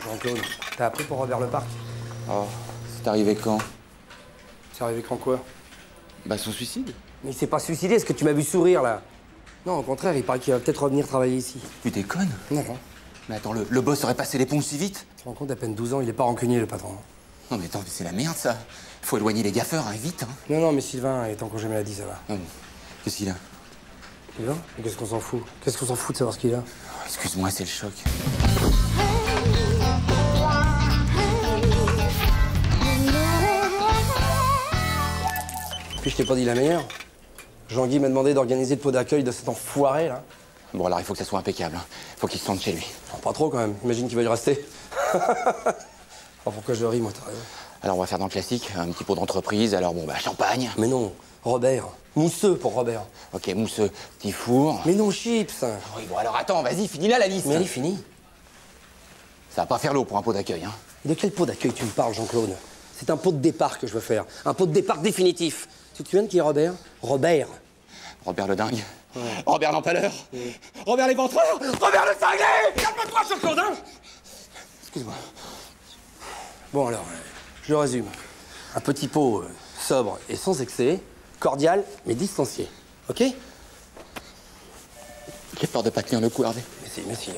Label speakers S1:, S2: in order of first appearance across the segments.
S1: Jean-Claude, t'as appris pour Robert Leparc?
S2: Oh, c'est arrivé quand?
S1: C'est arrivé quand quoi?
S2: Bah son suicide.
S1: Mais il s'est pas suicidé, est-ce que tu m'as vu sourire là? Non, au contraire, il paraît qu'il va peut-être revenir travailler ici.
S2: Tu déconnes?
S1: Non, non.
S2: Mais attends, le boss aurait passé l'éponge si vite?
S1: Tu te rends compte, à peine 12 ans, il est pas rancunier le patron.
S2: Non mais attends, c'est la merde ça. Faut éloigner les gaffeurs, hein, vite. Hein.
S1: Non, non, mais Sylvain est en congé maladie, ça va.
S2: Ah bon. Qu'est-ce qu'il a?
S1: Sylvain? Mais qu'est-ce qu'on s'en fout? Qu'est-ce qu'on s'en fout de savoir ce qu'il a?
S2: Oh, excuse-moi, c'est le choc.
S1: Puis je t'ai pas dit la meilleure. Jean-Guy m'a demandé d'organiser le pot d'accueil de cet enfoiré, là.
S2: Bon alors il faut que ça soit impeccable. Hein. Faut qu'il se sente chez lui.
S1: Oh, pas trop, quand même. Imagine qu'il va y rester. Oh, pourquoi je ris, moi, t'as raison.
S2: Alors on va faire dans le classique, un petit pot d'entreprise, alors bon bah champagne.
S1: Mais non, Robert. Mousseux pour Robert.
S2: Ok, mousseux, petit four.
S1: Mais non, chips.
S2: Oui bon alors attends, vas-y, finis là la liste.
S1: Mais elle est finie.
S2: Ça va pas faire l'eau pour un pot d'accueil, hein.
S1: Et de quel pot d'accueil tu me parles, Jean-Claude? C'est un pot de départ que je veux faire. Un pot de départ définitif. Tu te souviens de qui est Robert? Robert.
S2: Robert le dingue. Ouais. Robert l'empaleur. Robert l'éventreur. Robert le cinglé.
S1: Calme-toi, Jean-Claude, hein. Excuse-moi. Bon alors, je résume. Un petit pot sobre et sans excès, cordial mais distancié. Ok?
S2: J'ai peur de pas tenir le coup, Hervé.
S1: Mais si,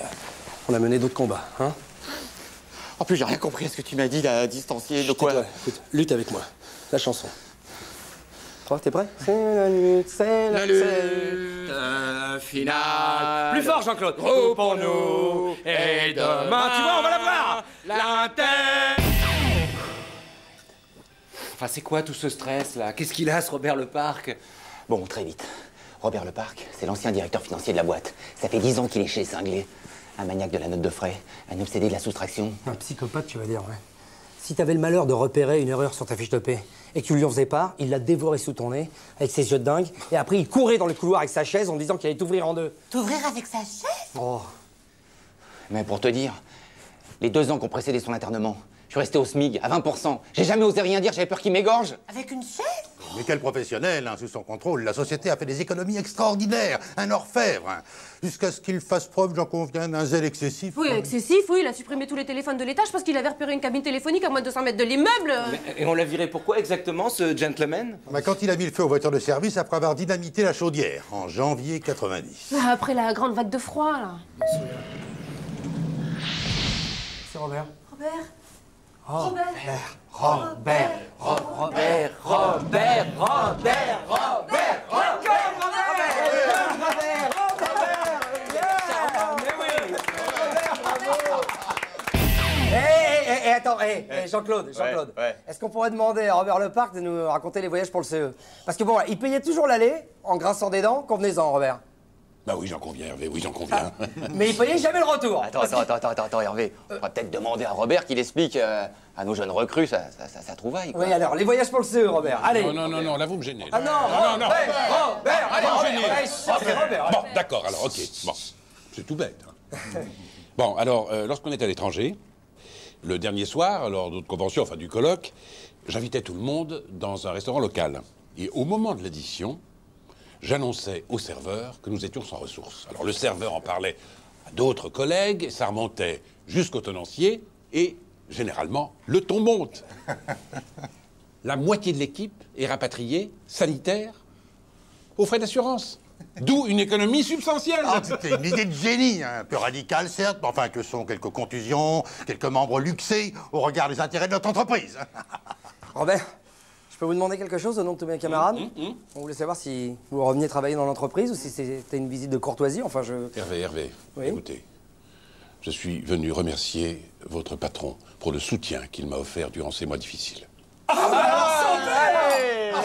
S1: on a mené d'autres combats, hein?
S2: En plus, j'ai rien compris à ce que tu m'as dit, là, distancié, de quoi?
S1: Écoute, lutte avec moi. La chanson. 3, t'es prêt? C'est la lutte, c'est la lutte
S2: finale.
S1: Plus fort, Jean-Claude.
S2: Groupons-nous et demain,
S1: tu vois, on va la voir.
S2: L'Inter.
S3: Enfin, c'est quoi tout ce stress, là? Qu'est-ce qu'il a, ce Robert Leparc?
S2: Bon, très vite. Robert Leparc, c'est l'ancien directeur financier de la boîte. Ça fait 10 ans qu'il est chez les cinglés. Un maniaque de la note de frais, un obsédé de la soustraction.
S1: Un psychopathe, tu vas dire, ouais. Si t'avais le malheur de repérer une erreur sur ta fiche de paie et que tu lui en faisais part, il l'a dévoré sous ton nez avec ses yeux de dingue et après il courait dans le couloir avec sa chaise en disant qu'il allait t'ouvrir en deux.
S4: T'ouvrir avec sa chaise?
S1: Oh.
S2: Mais pour te dire, les 2 ans qui ont précédé son internement, je suis resté au SMIC à 20%. J'ai jamais osé rien dire, j'avais peur qu'il m'égorge.
S4: Avec une chaise?
S5: Mais quel professionnel, hein, sous son contrôle. La société a fait des économies extraordinaires, un orfèvre. Hein. Jusqu'à ce qu'il fasse preuve, j'en conviens, d'un zèle excessif.
S6: Oui, excessif, oui, il a supprimé tous les téléphones de l'étage parce qu'il avait repéré une cabine téléphonique à moins de 200 mètres de l'immeuble.
S3: Et on l'a viré pourquoi exactement, ce gentleman?
S5: Bah, quand il a mis le feu aux voitures de service après avoir dynamité la chaudière, en janvier 90.
S6: Après la grande vague de froid, là.
S1: C'est Robert.
S6: Robert?
S1: Robert.
S3: Robert, Robert, Robert, Robert, Robert,
S1: Hé, attends, Jean-Claude,
S2: ouais.
S1: est-ce qu'on pourrait demander à Robert Leparc de nous raconter les voyages pour le CE? Parce que bon, il payait toujours l'aller en grinçant des dents, convenez-en, Robert.
S7: Bah oui, j'en conviens, Hervé, oui, j'en conviens.
S1: Mais il payait jamais le retour.
S2: Attends, Hervé. On va peut-être demander à Robert qu'il explique à nos jeunes recrues sa trouvaille. Quoi.
S1: Oui, alors, les voyages pour le CE, Robert, allez.
S7: Non, là, vous me gênez.
S1: Ah non,
S7: non.
S1: Robert, allez,
S7: Vous me
S1: Robert,
S7: gênez.
S1: allez, c'est Robert.
S7: Bon, d'accord, alors, ok, bon. C'est tout bête. Hein. Bon, alors, lorsqu'on est à l'étranger, le dernier soir, lors d'autres conventions, enfin du colloque, j'invitais tout le monde dans un restaurant local. Et au moment de l'addition, j'annonçais au serveur que nous étions sans ressources. Alors le serveur en parlait à d'autres collègues, ça remontait jusqu'au tenancier, et généralement, le ton monte. La moitié de l'équipe est rapatriée, sanitaire, aux frais d'assurance. D'où une économie substantielle.
S5: Ah, c'était une idée de génie, hein, un peu radicale certes, mais enfin que sont quelques contusions, quelques membres luxés au regard des intérêts de notre entreprise.
S1: Robert, je peux vous demander quelque chose au nom de tous mes camarades? On voulait savoir si vous reveniez travailler dans l'entreprise ou si c'était une visite de courtoisie, enfin je...
S7: Hervé,
S1: Oui.
S7: écoutez, je suis venu remercier votre patron pour le soutien qu'il m'a offert durant ces mois difficiles.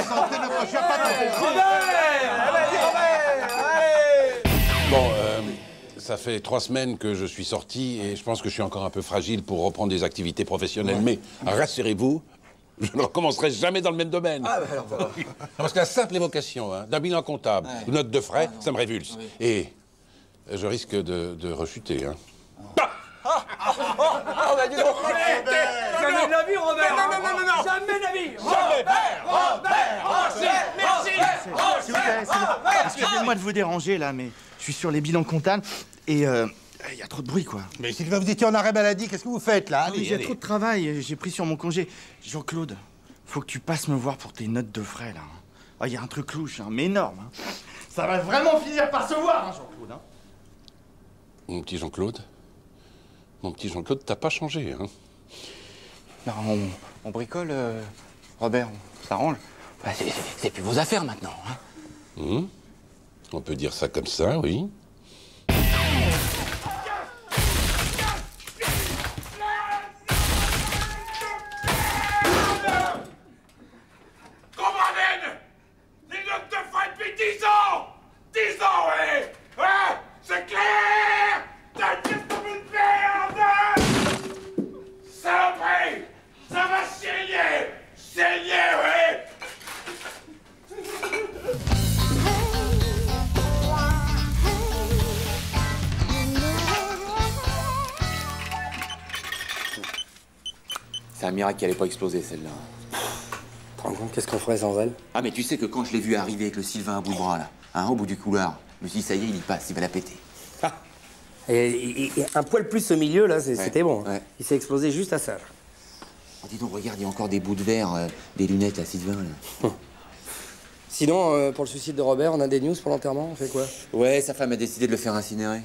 S5: Santé ne prochain patron.
S7: Bon, ça fait 3 semaines que je suis sorti et je pense que je suis encore un peu fragile pour reprendre des activités professionnelles. Mais rassurez-vous, je ne recommencerai jamais dans le même domaine.
S1: Ah, bah alors,
S7: Non, parce que la simple évocation d'un bilan comptable, une note de frais, ça me révulse. Et je risque de rechuter. Hein.
S1: bah dis donc, jamais de la vie, Robert. Non. Jamais de la vie.
S8: S'il vous plaît, excusez-moi de vous déranger là, mais je suis sur les bilans comptables et
S4: Il y a trop de bruit, quoi.
S5: Mais Sylvain, vous étiez en arrêt maladie, qu'est-ce que vous faites là?
S4: Ah oui, j'ai trop de travail, j'ai pris sur mon congé. Jean-Claude, faut que tu passes me voir pour tes notes de frais, là. Ah, il y a un truc louche, hein, mais énorme. Hein. Ça va vraiment finir par se voir, hein, Jean-Claude. Hein.
S7: Mon petit Jean-Claude? Mon petit Jean-Claude, t'as pas changé, hein?
S2: Non, on bricole, Robert, on s'arrange. Bah, c'est plus vos affaires maintenant, hein.
S7: On peut dire ça comme ça, oui.
S8: Les notes de frais depuis 10 ans! 10 ans, oui! Ouais! C'est clair! T'inquiète comme une merde! Saloperie! Ça va saigner! Saigner, oui!
S2: C'est un miracle qu'elle ait pas explosé, celle-là.
S1: Tu te rends compte, qu'est-ce qu'on ferait sans elle?
S2: Ah, mais tu sais que quand je l'ai vu arriver avec le Sylvain à bout de bras, là, hein, au bout du couloir, je me suis dit, ça y est, il y passe, il va la péter.
S1: Ah. Et un poil plus au milieu, là, c'était bon.
S2: Ouais.
S1: Il s'est explosé juste à ça.
S2: Oh, dis donc, regarde, il y a encore des bouts de verre, des lunettes à Sylvain, là.
S1: Sinon, pour le suicide de Robert, on a des news pour l'enterrement, on fait quoi?
S2: Ouais, sa femme a décidé de le faire incinérer.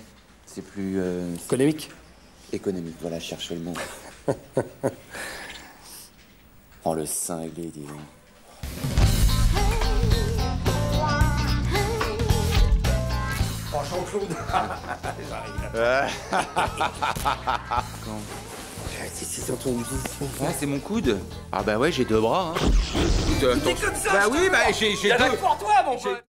S2: C'est plus...
S1: Économique.
S2: économique, voilà, je cherchais le mot. Oh, le cinglé, dis donc.
S1: Oh, Jean-Claude. C'est sur ton...
S2: Ouais, c'est mon coude. Ah bah ouais, j'ai deux bras, hein.
S1: T'es comme ça,
S2: Bah oui, bah j'ai deux...
S1: pour toi, mon pote.